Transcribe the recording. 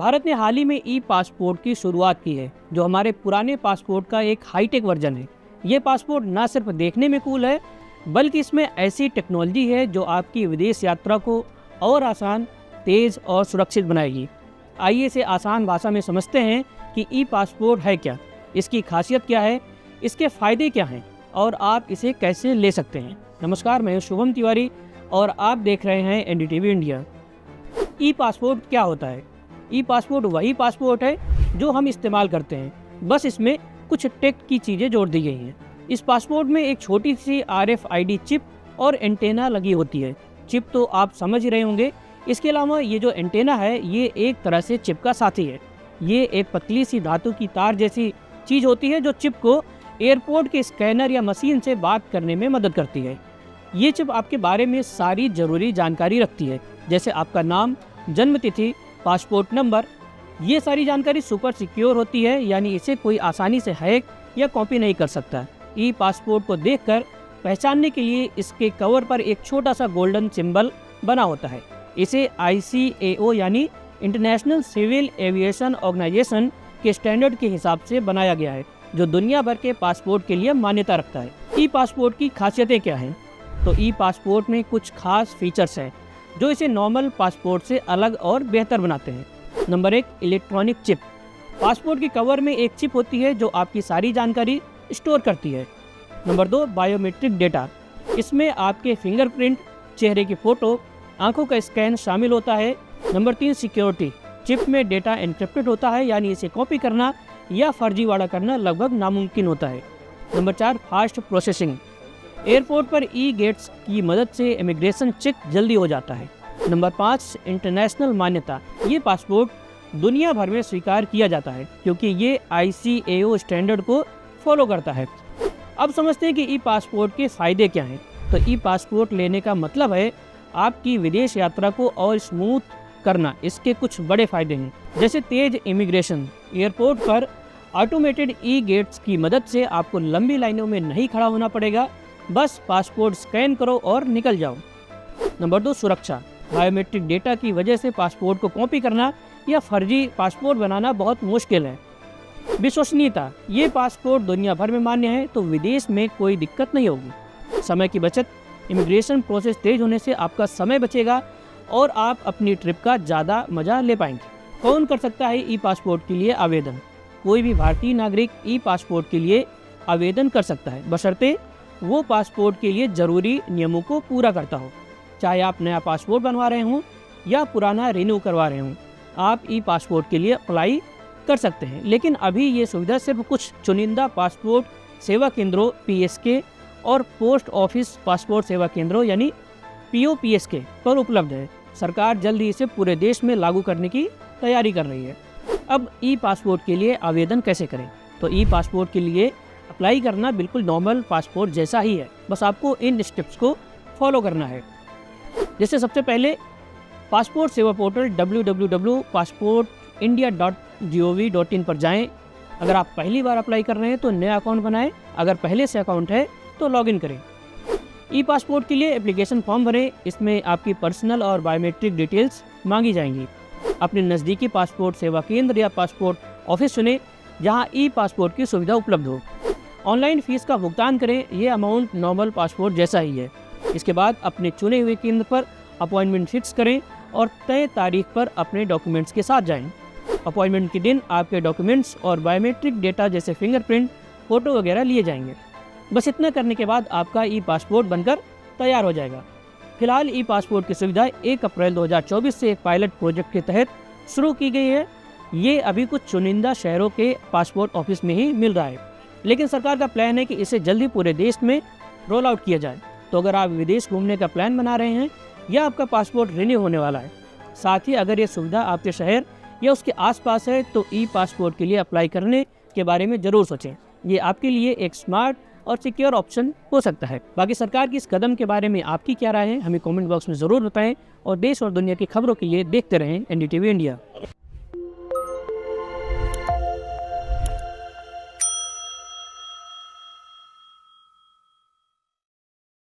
भारत ने हाल ही में ई पासपोर्ट की शुरुआत की है, जो हमारे पुराने पासपोर्ट का एक हाईटेक वर्जन है। ये पासपोर्ट न सिर्फ देखने में कूल है, बल्कि इसमें ऐसी टेक्नोलॉजी है जो आपकी विदेश यात्रा को और आसान, तेज़ और सुरक्षित बनाएगी। आइए इसे आसान भाषा में समझते हैं कि ई पासपोर्ट है क्या, इसकी खासियत क्या है, इसके फ़ायदे क्या हैं और आप इसे कैसे ले सकते हैं। नमस्कार, मैं शुभम तिवारी और आप देख रहे हैं एनडीटीवी इंडिया। ई पासपोर्ट क्या होता है? ई पासपोर्ट वही पासपोर्ट है जो हम इस्तेमाल करते हैं, बस इसमें कुछ टेक की चीज़ें जोड़ दी गई हैं। इस पासपोर्ट में एक छोटी सी RFID चिप और एंटेना लगी होती है। चिप तो आप समझ ही रहे होंगे। इसके अलावा ये जो एंटेना है, ये एक तरह से चिप का साथी है। ये एक पतली सी धातु की तार जैसी चीज़ होती है जो चिप को एयरपोर्ट के स्कैनर या मशीन से बात करने में मदद करती है। ये चिप आपके बारे में सारी ज़रूरी जानकारी रखती है, जैसे आपका नाम, जन्म तिथि, पासपोर्ट नंबर। ये सारी जानकारी सुपर सिक्योर होती है, यानी इसे कोई आसानी से हैक या कॉपी नहीं कर सकता। ई पासपोर्ट को देखकर पहचानने के लिए इसके कवर पर एक छोटा सा गोल्डन सिंबल बना होता है। इसे ICAO यानी इंटरनेशनल सिविल एविएशन ऑर्गेनाइजेशन के स्टैंडर्ड के हिसाब से बनाया गया है, जो दुनिया भर के पासपोर्ट के लिए मान्यता रखता है। ई पासपोर्ट की खासियतें क्या हैं? तो ई पासपोर्ट में कुछ खास फीचर्स हैं जो इसे नॉर्मल पासपोर्ट से अलग और बेहतर बनाते हैं। Number 1, electronic chip. पासपोर्ट के कवर में एक चिप होती है जो आपकी सारी जानकारी स्टोर करती है। Number 2, biometric data. इसमें आपके फिंगरप्रिंट, चेहरे की फ़ोटो, आंखों का स्कैन शामिल होता है। Number 3, security. चिप में डेटा एन्क्रिप्टेड होता है, यानी इसे कॉपी करना या फर्जीवाड़ा करना लगभग नामुमकिन होता है। Number 4, fast processing. एयरपोर्ट पर ई गेट्स की मदद से इमिग्रेशन चेक जल्दी हो जाता है। नंबर 5, इंटरनेशनल मान्यता। ये पासपोर्ट दुनिया भर में स्वीकार किया जाता है क्योंकि ये ICAO स्टैंडर्ड को फॉलो करता है। अब समझते हैं कि ई पासपोर्ट के फ़ायदे क्या हैं। तो ई पासपोर्ट लेने का मतलब है आपकी विदेश यात्रा को और स्मूथ करना। इसके कुछ बड़े फ़ायदे हैं, जैसे तेज़ इमिग्रेशन। एयरपोर्ट पर ऑटोमेटेड ई गेट्स की मदद से आपको लंबी लाइनों में नहीं खड़ा होना पड़ेगा, बस पासपोर्ट स्कैन करो और निकल जाओ। नंबर 2, सुरक्षा। बायोमेट्रिक डेटा की वजह से पासपोर्ट को कॉपी करना या फर्जी पासपोर्ट बनाना बहुत मुश्किल है। विश्वसनीयता। ये पासपोर्ट दुनिया भर में मान्य है, तो विदेश में कोई दिक्कत नहीं होगी। समय की बचत। इमिग्रेशन प्रोसेस तेज होने से आपका समय बचेगा और आप अपनी ट्रिप का ज़्यादा मज़ा ले पाएंगे। कौन कर सकता है ई पासपोर्ट के लिए आवेदन? कोई भी भारतीय नागरिक ई पासपोर्ट के लिए आवेदन कर सकता है, बशर्ते वो पासपोर्ट के लिए ज़रूरी नियमों को पूरा करता हो। चाहे आप नया पासपोर्ट बनवा रहे हों या पुराना रिन्यू करवा रहे हों, आप ई पासपोर्ट के लिए अप्लाई कर सकते हैं। लेकिन अभी ये सुविधा सिर्फ कुछ चुनिंदा पासपोर्ट सेवा केंद्रों PSK और पोस्ट ऑफिस पासपोर्ट सेवा केंद्रों यानी POPSK पर उपलब्ध है। सरकार जल्दी इसे पूरे देश में लागू करने की तैयारी कर रही है। अब ई पासपोर्ट के लिए आवेदन कैसे करें? तो ई पासपोर्ट के लिए अप्लाई करना बिल्कुल नॉर्मल पासपोर्ट जैसा ही है, बस आपको इन स्टेप्स को फॉलो करना है। जैसे सबसे पहले पासपोर्ट सेवा पोर्टल www.passportindia.gov.in पर जाएं। अगर आप पहली बार अप्लाई कर रहे हैं तो नया अकाउंट बनाएं, अगर पहले से अकाउंट है तो लॉगिन करें। ई पासपोर्ट के लिए एप्लीकेशन फॉर्म भरें। इसमें आपकी पर्सनल और बायोमेट्रिक डिटेल्स मांगी जाएंगी। अपने नज़दीकी पासपोर्ट सेवा केंद्र या पासपोर्ट ऑफिस चुनें जहां ई पासपोर्ट की सुविधा उपलब्ध हो। ऑनलाइन फ़ीस का भुगतान करें, ये अमाउंट नॉर्मल पासपोर्ट जैसा ही है। इसके बाद अपने चुने हुए केंद्र पर अपॉइंटमेंट फिक्स करें और तय तारीख पर अपने डॉक्यूमेंट्स के साथ जाएं। अपॉइंटमेंट के दिन आपके डॉक्यूमेंट्स और बायोमेट्रिक डेटा जैसे फिंगरप्रिंट, फ़ोटो वगैरह लिए जाएंगे। बस इतना करने के बाद आपका ई पासपोर्ट बनकर तैयार हो जाएगा। फिलहाल ई पासपोर्ट की सुविधा 1 अप्रैल 2024 से एक पायलट प्रोजेक्ट के तहत शुरू की गई है। ये अभी कुछ चुनिंदा शहरों के पासपोर्ट ऑफिस में ही मिल रहा है, लेकिन सरकार का प्लान है कि इसे जल्दी पूरे देश में रोल आउट किया जाए। तो अगर आप विदेश घूमने का प्लान बना रहे हैं या आपका पासपोर्ट रिन्यू होने वाला है, साथ ही अगर ये सुविधा आपके शहर या उसके आसपास है, तो ई पासपोर्ट के लिए अप्लाई करने के बारे में ज़रूर सोचें। ये आपके लिए एक स्मार्ट और सिक्योर ऑप्शन हो सकता है। बाकी सरकार की इस कदम के बारे में आपकी क्या राय है, हमें कमेंट बॉक्स में ज़रूर बताएं और देश और दुनिया की खबरों के लिए देखते रहें एनडीटीवी इंडिया।